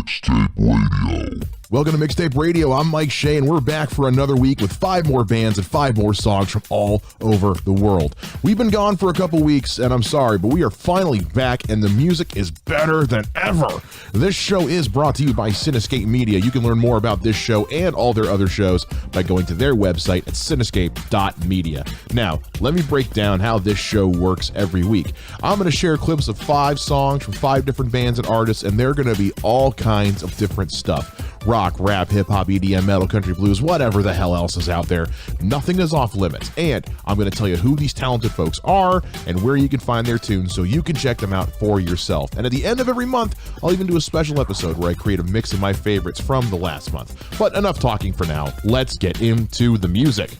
Mixtape Radio. Welcome to Mixtape Radio. I'm Mike Shea, and we're back for another week with 5 more bands and 5 more songs from all over the world. We've been gone for a couple weeks, and I'm sorry, but we are finally back, and the music is better than ever. This show is brought to you by Cinescape Media. You can learn more about this show and all their other shows by going to their website at cinescape.media. Now, let me break down how this show works every week. I'm going to share clips of 5 songs from 5 different bands and artists, and they're going to be all kinds of different stuff. Rock, rap, hip-hop, EDM, metal, country, blues, whatever the hell else is out there. Nothing is off limits. And I'm going to tell you who these talented folks are and where you can find their tunes so you can check them out for yourself. And at the end of every month, I'll even do a special episode where I create a mix of my favorites from the last month. But enough talking for now. Let's get into the music.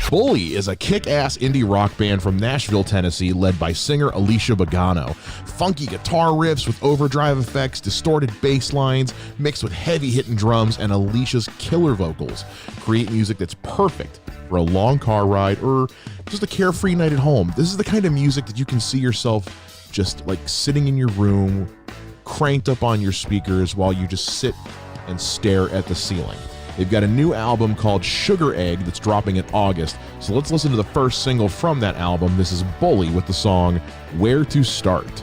Bully is a kick-ass indie rock band from Nashville, Tennessee, led by singer Alicia Bogano. Funky guitar riffs with overdrive effects, distorted bass lines, mixed with heavy-hitting drums, and Alicia's killer vocals create music that's perfect for a long car ride or just a carefree night at home. This is the kind of music that you can see yourself just like sitting in your room, cranked up on your speakers while you just sit and stare at the ceiling. They've got a new album called Sugar Egg that's dropping in August, so let's listen to the first single from that album. This is Bully with the song Where to Start.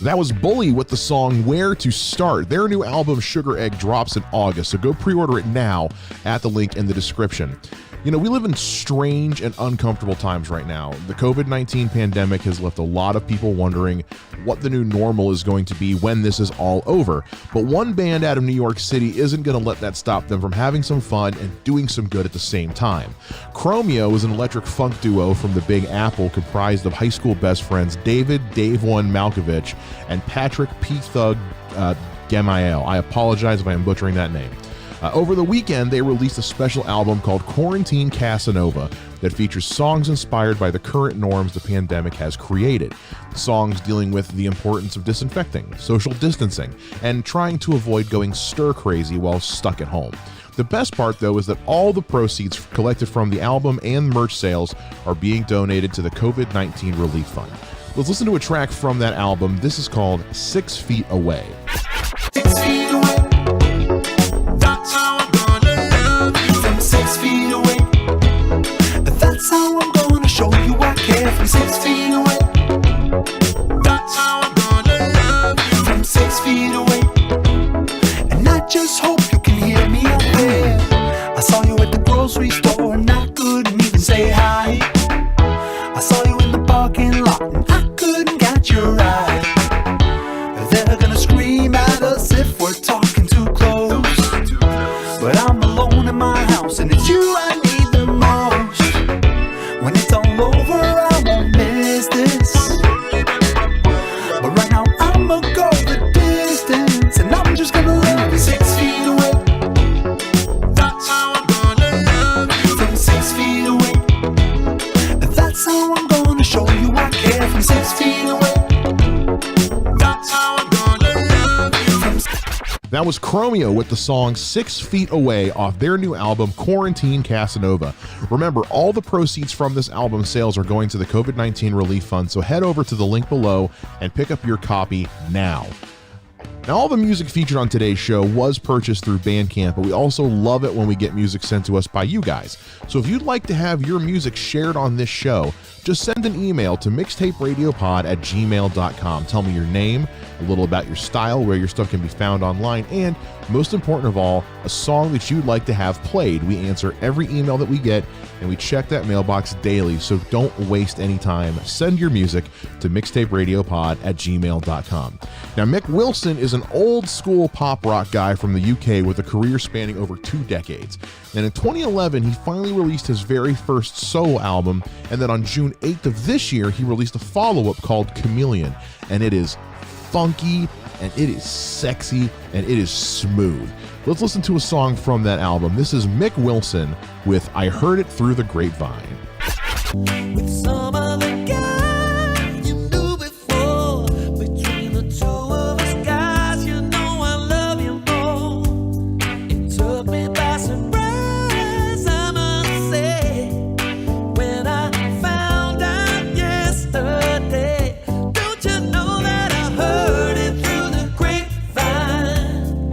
That was Bully with the song Where to Start. Their new album Sugar Egg drops in August, so go pre-order it now at the link in the description. You know, we live in strange and uncomfortable times right now. The COVID-19 pandemic has left a lot of people wondering what the new normal is going to be when this is all over. But one band out of New York City isn't going to let that stop them from having some fun and doing some good at the same time. Chromeo is an electric funk duo from the Big Apple comprised of high school best friends David Dave One Malkovich and Patrick P. Thug Gamael. I apologize if I am butchering that name. Over the weekend, they released a special album called Quarantine Casanova that features songs inspired by the current norms the pandemic has created. Songs dealing with the importance of disinfecting, social distancing, and trying to avoid going stir-crazy while stuck at home. The best part, though, is that all the proceeds collected from the album and merch sales are being donated to the COVID-19 Relief Fund. Let's listen to a track from that album. This is called 6 Feet Away. 6 feet away. That's how I'm gonna love you from 6 feet away. That's how I'm gonna show you I care from 6 feet away. That's how I'm gonna love you from 6 feet away. And I just hope you can hear me out there. I saw you at the grocery store and I couldn't even say hi. I saw you in the parking lot and I couldn't catch your eye. They're gonna scream at us if we're talking too close. But I'm alone in my house and it's you I need the most. When it's all over I won't miss this. But right now I'ma go the distance and I'm just gonna love you 6 feet away. That's how I'm gonna love you from 6 feet away. That's how I'm gonna show you I care from 6 feet away. That's how I'm gonna love you from. That was Chromeo with the song 6 Feet Away off their new album Quarantine Casanova. Remember, all the proceeds from this album sales are going to the COVID-19 Relief Fund, so head over to the link below and pick up your copy now. Now, all the music featured on today's show was purchased through Bandcamp, but we also love it when we get music sent to us by you guys. So if you'd like to have your music shared on this show, just send an email to mixtaperadiopod@gmail.com. Tell me your name, a little about your style, where your stuff can be found online, and most important of all, a song that you'd like to have played. We answer every email that we get, and we check that mailbox daily, so don't waste any time. Send your music to mixtaperadiopod@gmail.com. Now, Mick Wilson is an old school pop rock guy from the UK with a career spanning over 2 decades. And in 2011, he finally released his very first solo album, and then on June 8th of this year, he released a follow-up called Chameleon, and it is funky, and it is sexy, and it is smooth. Let's listen to a song from that album. This is Mick Wilson with I Heard It Through the Grapevine. With some other guy you knew before, between the two of us guys, you know I love you more. It took me by surprise, I must say, when I found out yesterday. Don't you know that I heard it through the grapevine?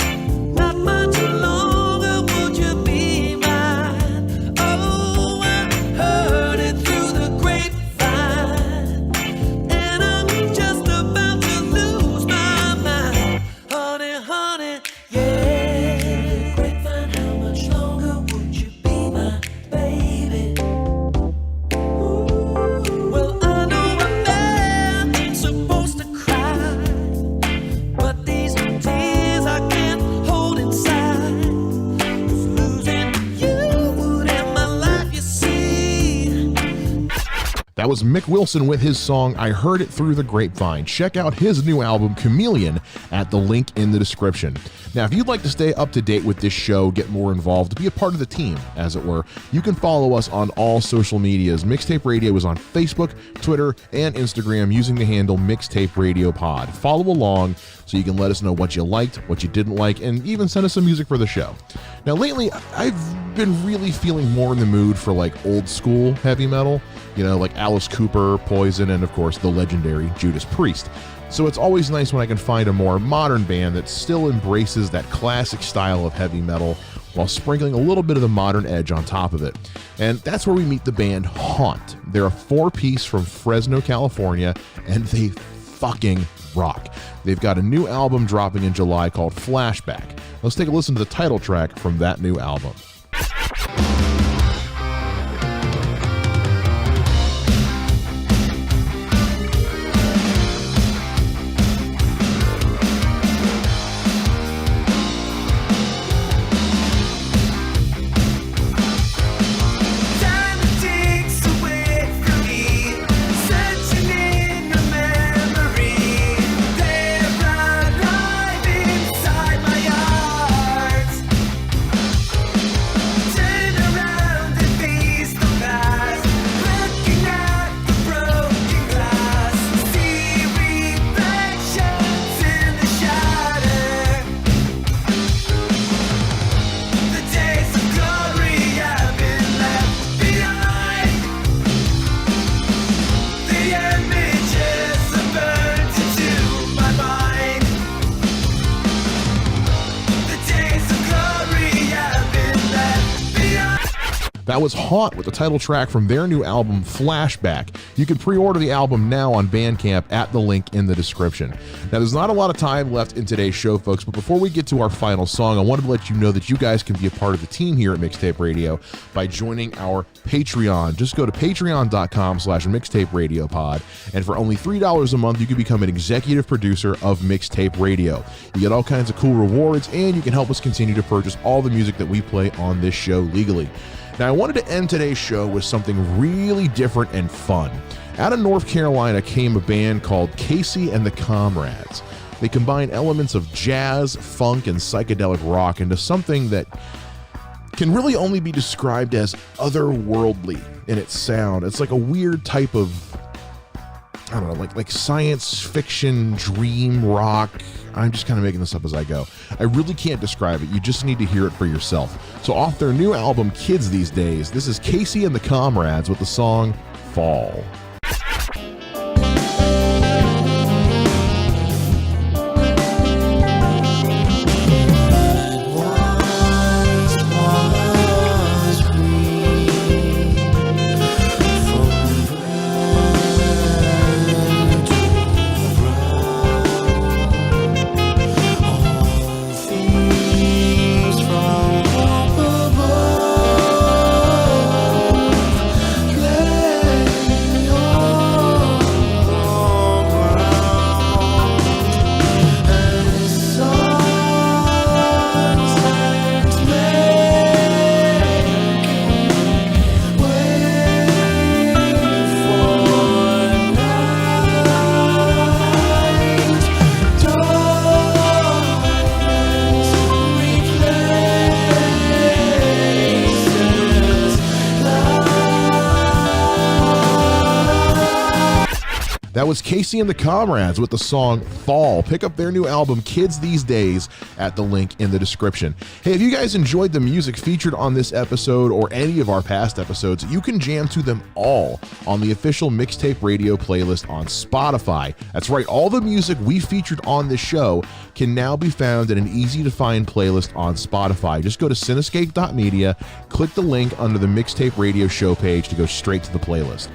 Not much longer would you be mine. Oh, I heard it through the grapevine, and I'm just about to lose my mind. Honey, honey, yeah. Grapevine, how much longer would you be my baby? Well, I know a man ain't supposed to cry, but these tears I can't hold inside. 'Cause losing you would end my life, you see. That was Mick Wilson with his song I Heard It Through the Grapevine. Check out his new album Chameleon at the link in the description. Now, if you'd like to stay up to date with this show, get more involved, be a part of the team, as it were, you can follow us on all social medias. Mixtape Radio is on Facebook, Twitter, and Instagram using the handle MixtapeRadiopod. Follow along so you can let us know what you liked, what you didn't like, and even send us some music for the show. Now, lately, I've been really feeling more in the mood for like old school heavy metal, you know, like Alice Cooper, Poison, and of course the legendary Judas Priest. So it's always nice when I can find a more modern band that still embraces that classic style of heavy metal while sprinkling a little bit of the modern edge on top of it. And that's where we meet the band Haunt. They're a 4-piece from Fresno, California, and they fucking rock. They've got a new album dropping in July called Flashback. Let's take a listen to the title track from that new album. Time takes away from me, searching in the memory. They're alive inside my heart. Turn around and face the past, looking at the broken glass. See reflections in the shatter. The days of glory have been left behind. The images are burned into my mind. The days of glory have been left behind. That was Haunt with the title track from their new album, Flashback. You can pre-order the album now on Bandcamp at the link in the description. Now, there's not a lot of time left in today's show, folks, but before we get to our final song, I wanted to let you know that you guys can be a part of the team here at Mixtape Radio by joining our Patreon. Just go to patreon.com/mixtaperadiopod, and for only $3 a month, you can become an executive producer of Mixtape Radio. You get all kinds of cool rewards, and you can help us continue to purchase all the music that we play on this show legally. Now, I wanted to end today's show with something really different and fun. Out of North Carolina came a band called Casey and the Comrades. They combine elements of jazz, funk, and psychedelic rock into something that can really only be described as otherworldly in its sound. It's like a weird type of, I don't know, like science fiction, dream rock. I'm just kind of making this up as I go. I really can't describe it. You just need to hear it for yourself. So off their new album, Kids These Days, this is Casey and the Comrades with the song Fall. That was Casey and the Comrades with the song Fall. Pick up their new album, Kids These Days, at the link in the description. Hey, if you guys enjoyed the music featured on this episode or any of our past episodes, you can jam to them all on the official Mixtape Radio playlist on Spotify. That's right, all the music we featured on this show can now be found in an easy-to-find playlist on Spotify. Just go to cinescape.media, click the link under the Mixtape Radio show page to go straight to the playlist.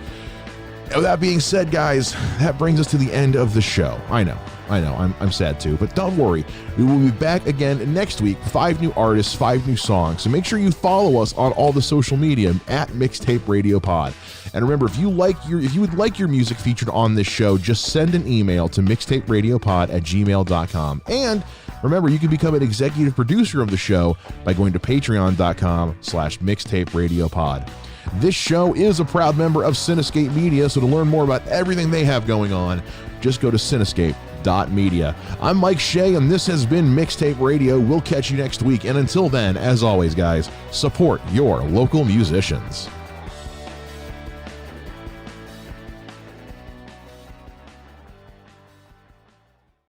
With that being said, guys, that brings us to the end of the show. I know, I'm sad too, but don't worry. We will be back again next week. 5 new artists, 5 new songs. So make sure you follow us on all the social media at Mixtape Radiopod. And remember, if you would like your music featured on this show, just send an email to mixtaperadiopod@gmail.com. And remember, you can become an executive producer of the show by going to patreon.com/mixtaperadiopod. This show is a proud member of Cinescape Media, so to learn more about everything they have going on, just go to cinescape.media. I'm Mike Shea, and this has been Mixtape Radio. We'll catch you next week, and until then, as always, guys, support your local musicians.